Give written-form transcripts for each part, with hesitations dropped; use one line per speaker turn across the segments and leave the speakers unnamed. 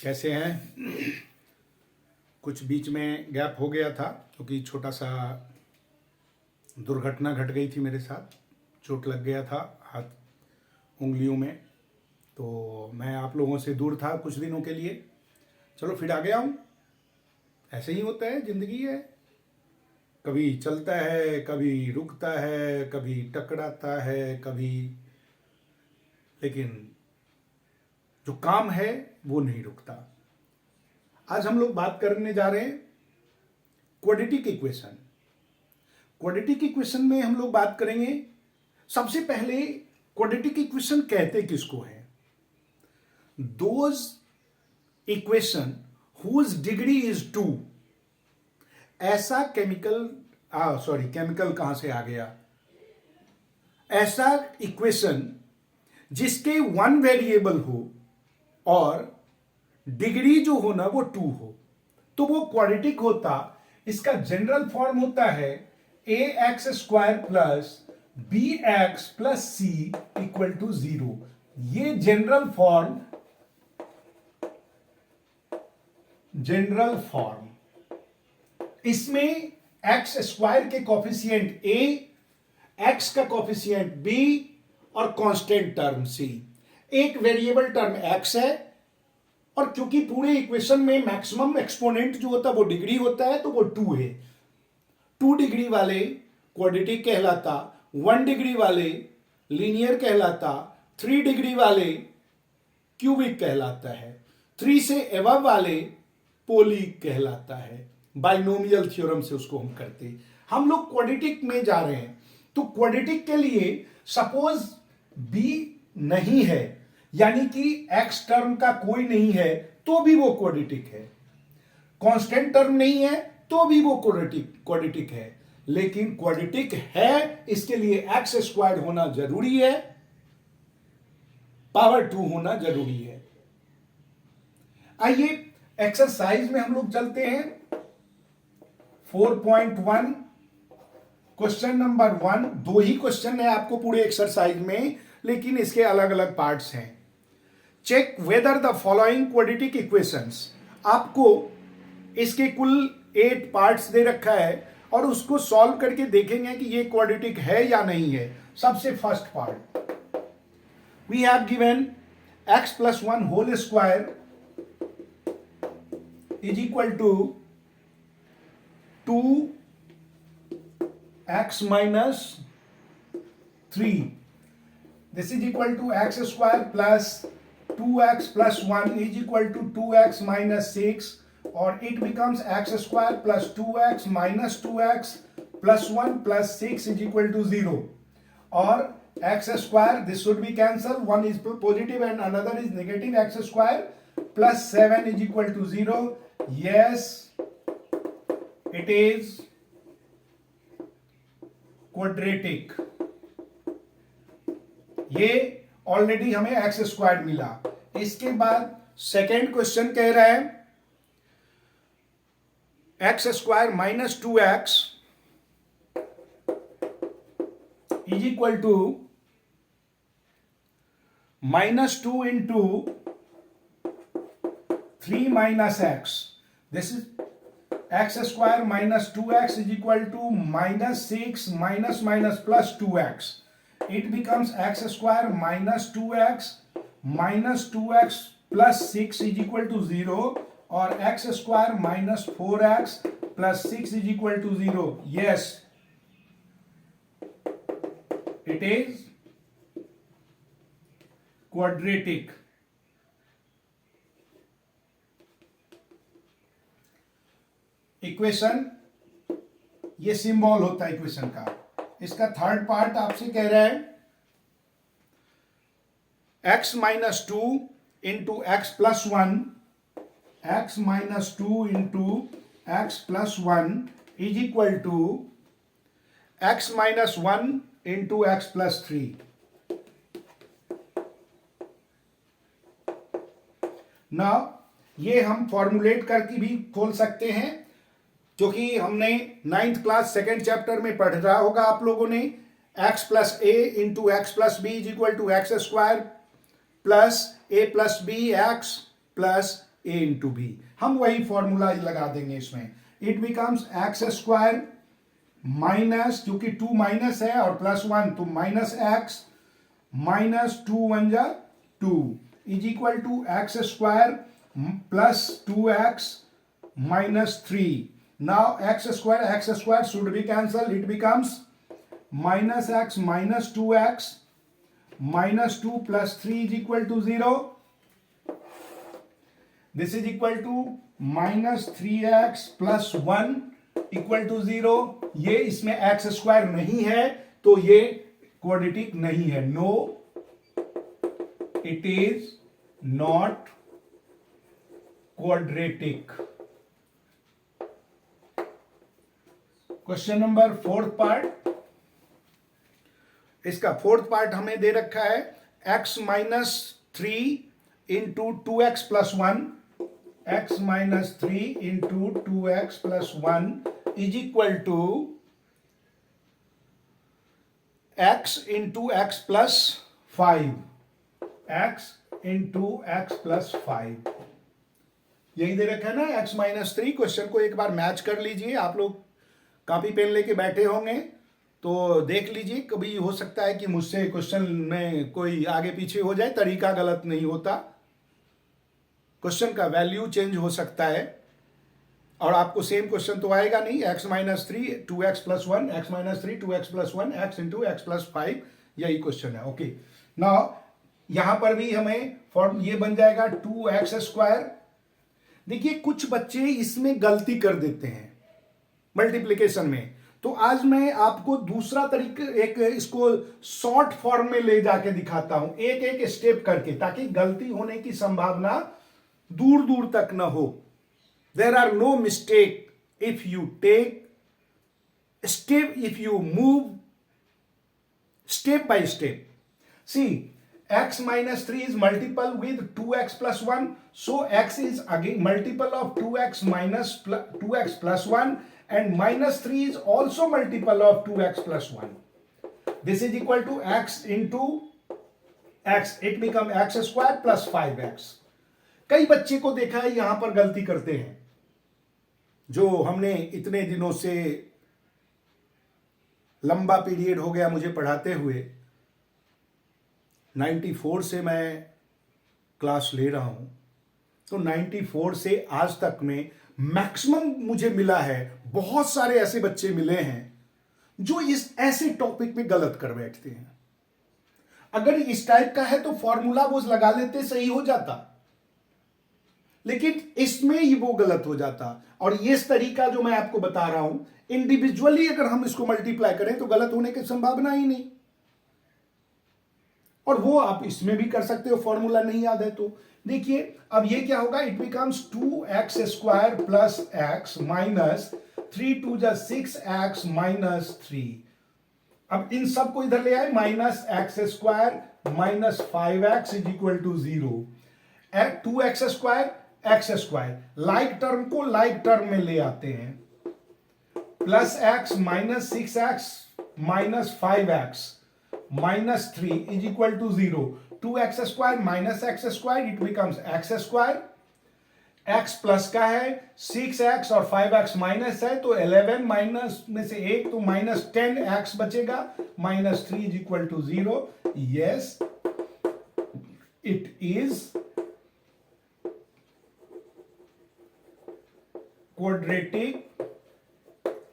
कैसे हैं? कुछ बीच में गैप हो गया था क्योंकि छोटा सा दुर्घटना घट गई थी मेरे साथ। चोट लग गया था हाथ उंगलियों में, तो मैं आप लोगों से दूर था कुछ दिनों के लिए। चलो फिर आ गया हूँ। ऐसे ही होता है, ज़िंदगी है। कभी चलता है, कभी रुकता है, कभी टकराता है, कभी, लेकिन जो काम है वो नहीं रुकता। आज हम लोग बात करने जा रहे हैं क्वाड्रेटिक इक्वेशन। क्वाड्रेटिक इक्वेशन में हम लोग बात करेंगे। सबसे पहले क्वाड्रेटिक इक्वेशन कहते किसको है? Those equation whose degree is 2। ऐसा केमिकल कहां से आ गया? ऐसा इक्वेशन जिसके 1 वेरिएबल हो और डिग्री जो हो ना वो 2 हो, तो वो क्वाड्रेटिक होता। इसका जनरल फॉर्म होता है ax² plus bx plus c equal to 0। ये जनरल फॉर्म इसमें x² के कॉफिशिएंट a, x का कॉफिशिएंट b और कांस्टेंट टर्म c। एक वेरिएबल टर्म x है, और क्योंकि पूरे इक्वेशन में मैक्सिमम एक्सपोनेंट जो होता है वो डिग्री होता है, तो वो 2 है। 2 डिग्री वाले क्वाड्रेटिक कहलाता, 1 डिग्री वाले लीनियर कहलाता, 3 डिग्री वाले क्यूबिक कहलाता है, 3 से एबव वाले पोलिक कहलाता है। बाइनोमियल थ्योरम से उसको हम करते। हम लोग क्वाड्रेटिक में जा रहे हैं, तो क्वाड्रेटिक के लिए सपोज b नहीं है, यानी कि x टर्म का कोई नहीं है, तो भी वो क्वाड्रेटिक है। कांस्टेंट टर्म नहीं है तो भी वो क्वाड्रेटिक है। लेकिन क्वाड्रेटिक है, इसके लिए x² होना जरूरी है, पावर 2 होना जरूरी है। आइए एक्सरसाइज में हम लोग चलते हैं। 4.1 क्वेश्चन नंबर 1। 2 ही क्वेश्चन है आपको पूरे एक्सरसाइज में, लेकिन इसके अलग अलग पार्ट्स हैं। Check whether the following quadratic equations. आपको इसके कुल 8 पार्ट्स दे रखा है और उसको सॉल्व करके देखेंगे कि ये क्वाड्रेटिक है या नहीं है। सबसे first part, we have given x plus 1 whole square is equal to 2x minus 3। This is equal to x² plus 2x plus 1 is equal to 2x minus 6, or it becomes x² plus 2x minus 2x plus 1 plus 6 is equal to 0, or x², this should be cancelled, one is positive and another is negative, x² plus 7 is equal to 0. Yes, it is quadratic. ये already हमें x² मिला। इसके बाद second question कह रहा है x² minus 2x is equal to -2 into 3 minus x। This is x² minus 2x is equal to -6 minus minus plus 2x। It becomes x² minus 2x minus 2x plus 6 is equal to 0, or x² minus 4x plus 6 is equal to 0. Yes, it is quadratic. Equation, ये symbol होता है equation का। इसका third part आपसे कह रहा है x minus 2 into x plus 1, x minus 2 into x plus 1 is equal to x minus 1 into x plus 3। Now ये हम फॉर्मुलेट करके भी खोल सकते हैं, क्योंकि हमने 9th क्लास 2nd चैप्टर में पढ़ रहा होगा आप लोगों ने। x plus a into x plus b is equal to x² plus a plus b x plus a into b. हम वही फॉर्मूला लगा देंगे इसमें। It becomes x square minus, क्योंकि 2 माइनस है और प्लस 1 तो माइनस एक्स माइनस 2 1 जा 2 is equal to x square plus 2x minus 3. Now x square should be cancelled. It becomes minus x minus 2x minus 2 plus 3 is equal to 0. This is equal to minus 3x plus 1 equal to 0. ये इसमें x square नहीं है तो ये quadratic नहीं है. No, it is not quadratic. Question number 4th part. इसका 4th part हमें दे रखा है x minus 3 into 2x plus 1, x minus 3 into 2x plus 1 is equal to x into x plus 5, x into x plus 5. यही दे रखा है ना x minus 3. Question को एक बार मैच कर लीजिए. आप लोग कॉपी पेन लेके बैठे होंगे तो देख लीजिए. कभी हो सकता है कि मुझसे क्वेश्चन में कोई आगे पीछे हो जाए. तरीका गलत नहीं होता, क्वेश्चन का वैल्यू चेंज हो सकता है और आपको सेम क्वेश्चन तो आएगा नहीं. x minus 3 2x plus 1, x minus 3 2x plus 1, x into x plus 5, यही क्वेश्चन है. ओके, नाउ यहां पर भी हमें फॉर्म ये बन जाएगा 2x स्क्वायर. देखिए कुछ बच्चे इसमें गलती कर देते हैं मल्टीप्लिकेशन में, तो आज मैं आपको दूसरा तरीका, एक इसको शॉर्ट फॉर्म में ले जाके दिखाता हूं एक एक स्टेप करके, ताकि गलती होने की संभावना दूर दूर तक न हो. There are no mistake if you take step, if you move step by step. See, x minus 3 is multiple with 2x plus 1, so x is again multiple of 2x minus 2x plus 1, and minus 3 is also multiple of 2x plus 1. This is equal to x into x. It become x square plus 5x. कई बच्चे को देखा है यहां पर गलती करते हैं, जो हमने इतने दिनों से, लंबा पीरियड हो गया मुझे पढ़ाते हुए, 94 से मैं क्लास ले रहा हूं, तो 94 से आज तक में मैक्सिमम मुझे मिला है, बहुत सारे ऐसे बच्चे मिले हैं जो इस ऐसे टॉपिक में गलत कर बैठते हैं. अगर इस टाइप का है तो फॉर्मूला वो लगा लेते, सही हो जाता, लेकिन इसमें ही वो गलत हो जाता. और ये तरीका जो मैं आपको बता रहा हूं, इंडिविजुअली अगर हम इसको मल्टीप्लाई करें तो गलत होने की संभावना ही नहीं. और वो आप इसमें भी कर सकते हो, फॉर्मूला नहीं याद है तो. देखिए अब ये क्या होगा, it becomes 2x square plus x minus 3 2 जा 6x माइनस 3. अब इन सब को इधर ले आए, minus x square minus 5x is equal to 0. 2x square x square, like term को लाइक टर्म में ले आते हैं, plus x minus 6x minus 5x minus 3 is equal to 0. 2x square minus x square, it becomes x square. x plus का है, 6x और 5x minus है, तो 11 माइनस में से 1 तो माइनस 10x बचेगा, minus 3 is equal to 0. Yes, it is quadratic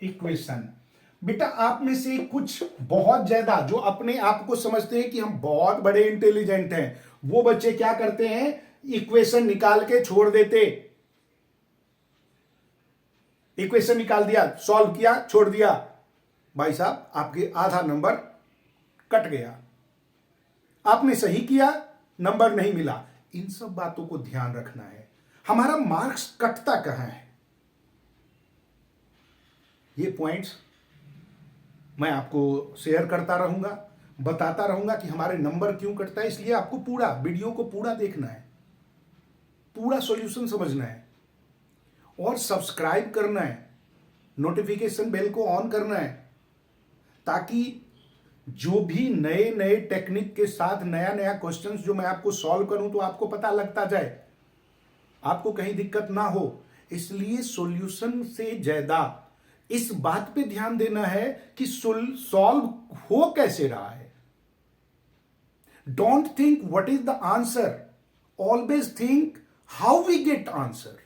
equation. बेटा आप में से कुछ बहुत ज्यादा जो अपने आप को समझते हैं कि हम बहुत बड़े इंटेलिजेंट हैं, वो बच्चे क्या करते हैं, इक्वेशन निकाल के छोड़ देते. इक्वेशन निकाल दिया, सॉल्व किया, छोड़ दिया, भाई साहब आपके आधा नंबर कट गया. आपने सही किया, नंबर नहीं मिला. इन सब बातों को ध्यान रखना है. हमारा मार्क्स कटता कहां है, ये पॉइंट्स मैं आपको शेयर करता रहूंगा, बताता रहूंगा कि हमारे नंबर क्यों कटता है. इसलिए आपको पूरा वीडियो को पूरा देखना है, पूरा सॉल्यूशन समझना है और सब्सक्राइब करना है, नोटिफिकेशन बेल को ऑन करना है, ताकि जो भी नए नए टेक्निक के साथ नया नया क्वेश्चंस जो मैं आपको सॉल्व करूं तो आपको पता लगता जाए. आपको कहीं दिक्कत ना हो, इसलिए सॉल्यूशन से ज्यादा इस बात पे ध्यान देना है कि सॉल्व हो कैसे रहा है। Don't think what is the answer, always think how we get answer.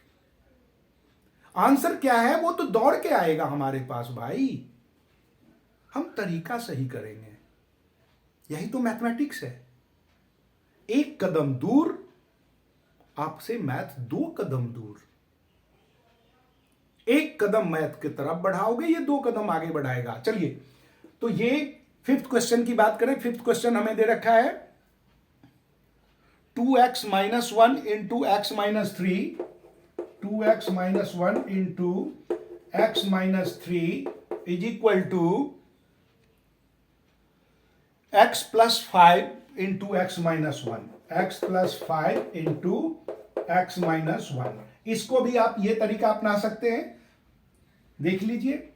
Answer क्या है वो तो दौड़ के आएगा हमारे पास भाई, हम तरीका सही करेंगे। यही तो मैथमेटिक्स है। एक कदम दूर आपसे मैथ 2 कदम दूर। एक कदम मैथ की तरफ बढ़ाओगे, ये 2 कदम आगे बढ़ाएगा। चलिए, तो ये 5th क्वेश्चन की बात करें। 5th क्वेश्चन हमें दे रखा है 2x minus 1 into x minus 3, 2x minus 1 into x minus 3 is equal to x plus 5 into x minus 1, x plus 5 into x minus 1। इसको भी आप ये तरीका अपना सकते हैं। देख लीजिए,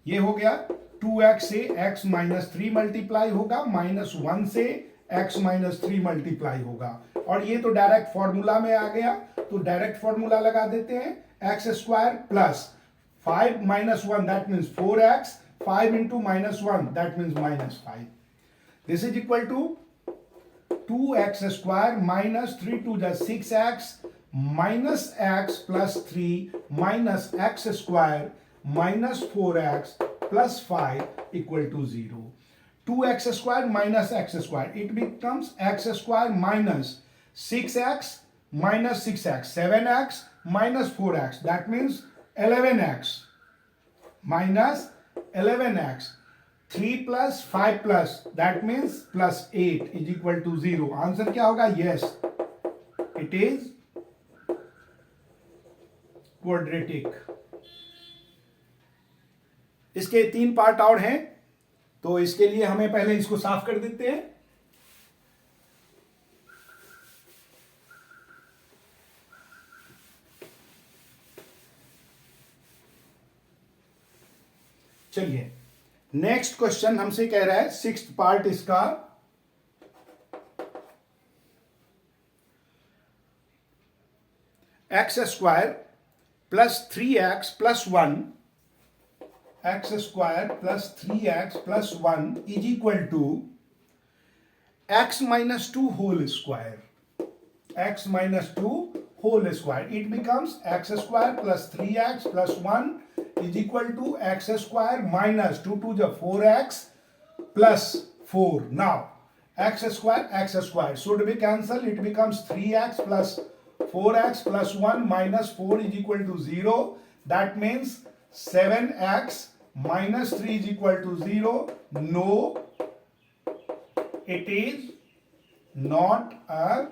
ये हो गया 2x से x माइनस 3 मल्टीप्लाई होगा, माइनस 1 से x माइनस 3 मल्टीप्लाई होगा, और ये तो डायरेक्ट फॉर्मूला में आ गया, तो डायरेक्ट फॉर्मूला लगा देते हैं। X square plus 5 minus 1 that means 4x, 5 into minus 1 that means minus 5। This is equal to 2x square minus 3 to the 6x minus x plus 3 minus x square minus 4x plus 5 equal to 0। 2x square minus x square, it becomes x square minus 6x minus 6x, 7x minus 4x, that means 11x minus 11x, 3 plus 5 plus, that means plus 8 is equal to 0। Answer क्या होगा? Yes, it is quadratic। इसके 3 part और हैं, तो इसके लिए हमें पहले इसको साफ कर देते हैं। चलिए, नेक्स्ट क्वेश्चन हमसे कह रहा है 6th पार्ट इसका, x square plus 3x plus 1, x square plus 3x plus 1 is equal to x minus 2 whole square, x minus 2 whole square. It becomes x square plus 3x plus 1 is equal to x square minus 2 to the 4x plus 4। Now x square should be cancel, it becomes 3x plus 4x plus 1 minus 4 is equal to 0। That means 7x minus 3 is equal to 0. No, it is not a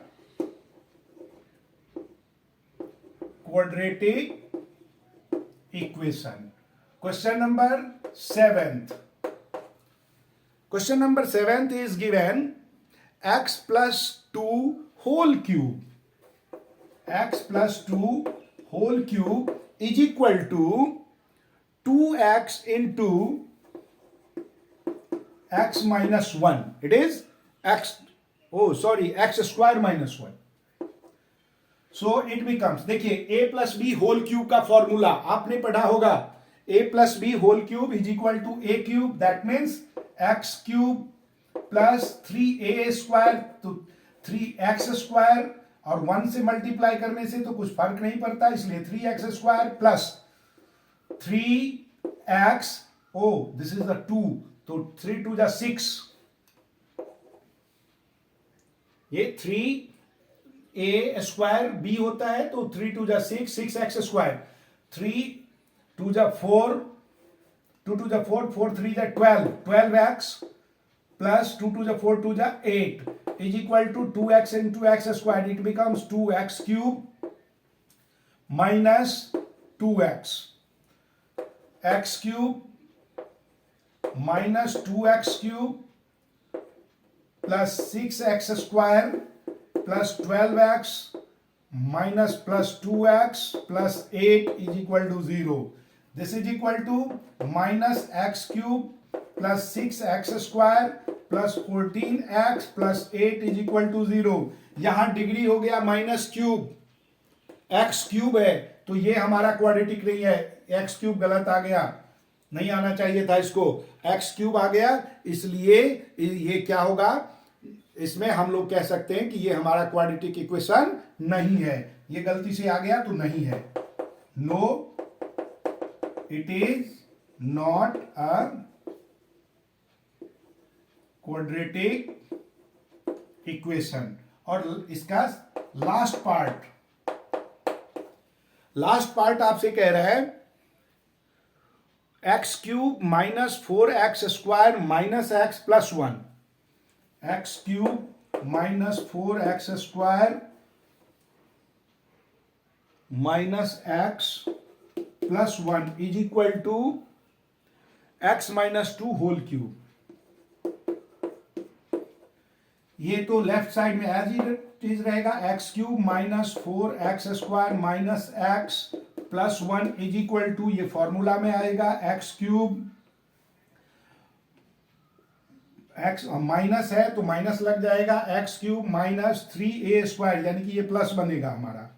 quadratic equation। Question number 7th। Question number 7th is given x plus 2 whole cube, x plus 2 whole cube is equal to 2x into x minus 1। It is x square minus 1। So it becomes, देखिए a plus b whole cube का formula आपने पढ़ा होगा, a plus b whole cube is equal to a cube, that means x cube plus 3a square, तो 3x square और 1 से multiply करने से तो कुछ फर्क नहीं पड़ता, इसलिए 3x square plus 3x, this is the 2, तो 3 to the 6, ये 3a स्क्वायर b होता है, तो 3 to the 6, 6x square, 3 to the 4, 2 to the 4, 4 3 the 12, 12x plus 2 to the 4 to the 8 is equal to 2x into x squared। It becomes 2x cube minus 2x, x cube minus 2x cube plus 6x square plus 12x minus plus 2x plus 8 is equal to 0। This is equal to minus x cube plus 6x square plus 14x plus 8 is equal to 0। यहां degree हो गया minus cube, x cube है, तो ये हमारा quadratic नहीं है, x cube गलत आ गया, नहीं आना चाहिए था इसको, एक्स क्यूब आ गया, इसलिए ये क्या होगा, इसमें हम लोग कह सकते हैं कि ये हमारा क्वाड्रेटिक इक्वेशन नहीं है, ये गलती से आ गया तो नहीं है, no it is not a quadratic equation. और इसका लास्ट पार्ट आपसे कह रहा है x cube minus 4x² minus x plus 1, x cube minus 4x² minus x plus 1 is equal to x minus 2 whole cube. ये तो लेफ्ट साइड में as it is रहेगा, x cube minus 4x² minus x plus 1 is equal to, ये formula में आएगा, x cube, x minus है तो minus लग जाएगा, एक्स क्यूब माइनस 3a², यानी कि ये प्लस बनेगा हमारा,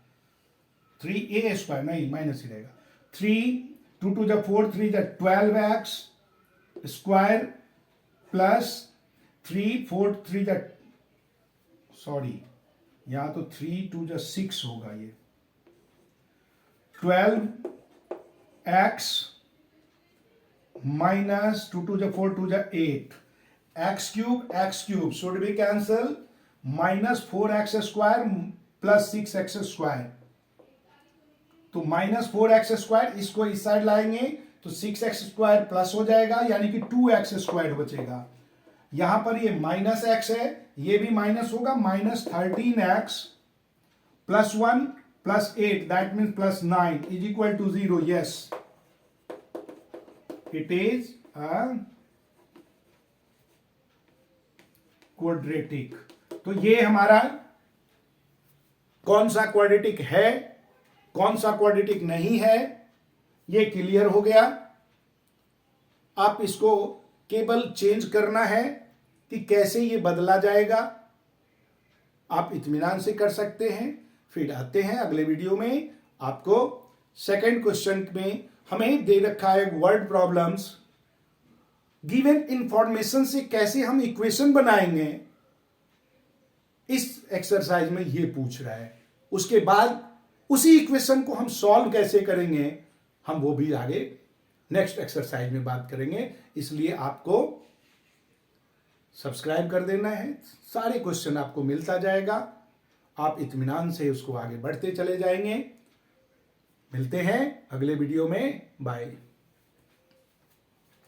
3a², नहीं माइनस ही रहेगा, 3 2 to 4 3 12x² प्लस 3 4 3 सॉरी, यहां तो 3 2 6 होगा, ये 12x minus 2 2 4 2 8, x cube should be cancel, minus 4x² plus 6x², तो माइनस 4x², इसको इस साइड लाएंगे तो 6x² प्लस हो जाएगा, यानी कि 2x² बचेगा। यहां पर ये माइनस x है, ये भी माइनस होगा, minus 13x plus 1 plus 8 that means plus 9 is equal to 0। Yes, it is a quadratic. तो ये हमारा कौन सा क्वाड्रेटिक है, कौन सा क्वाड्रेटिक नहीं है, ये क्लियर हो गया। आप इसको केवल चेंज करना है कि कैसे ये बदला जाएगा, आप इत्मीनान से कर सकते हैं। फिर आते हैं अगले वीडियो में। आपको सेकंड क्वेश्चन में हमें दे रखा है वर्ड प्रॉब्लम्स, गिवन इंफॉर्मेशन से कैसे हम इक्वेशन बनाएंगे, इस एक्सरसाइज में ये पूछ रहा है। उसके बाद उसी इक्वेशन को हम सॉल्व कैसे करेंगे, हम वो भी आगे नेक्स्ट एक्सरसाइज में बात करेंगे। इसलिए आपको सब्सक्राइब कर देना है, सारे क्वेश्चन आपको मिलता जाएगा, आप इत्मीनान से उसको आगे बढ़ते चले जाएंगे। मिलते हैं अगले वीडियो में, बाय।